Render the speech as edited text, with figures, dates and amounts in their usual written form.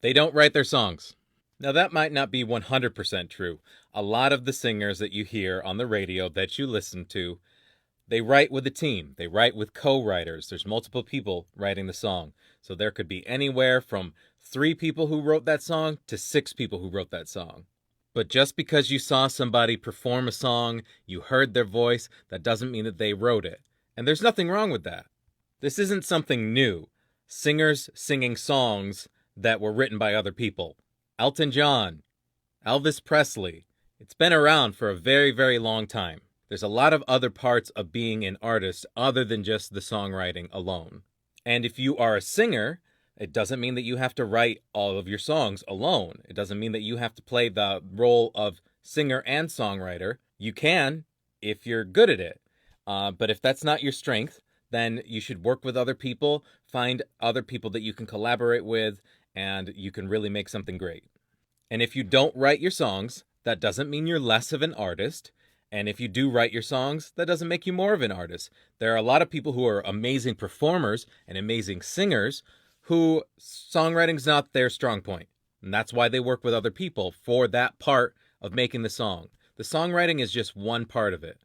They don't write their songs. Now, that might not be 100% true. A lot of the singers that you hear on the radio that you listen to, they write with a team. They write with co-writers. There's multiple people writing the song. So there could be anywhere from 3 people who wrote that song to 6 people who wrote that song. But just because you saw somebody perform a song, you heard their voice, that doesn't mean that they wrote it. And there's nothing wrong with that. This isn't something new. Singers singing songs that were written by other people. Elton John, Elvis Presley. It's been around for a very, very long time. There's a lot of other parts of being an artist other than just the songwriting alone. And if you are a singer, it doesn't mean that you have to write all of your songs alone. It doesn't mean that you have to play the role of singer and songwriter. You can if you're good at it. But if that's not your strength, then you should work with other people, find other people that you can collaborate with, and you can really make something great. And if you don't write your songs, that doesn't mean you're less of an artist. And if you do write your songs, that doesn't make you more of an artist. There are a lot of people who are amazing performers and amazing singers who songwriting's not their strong point. And that's why they work with other people for that part of making the song. The songwriting is just one part of it.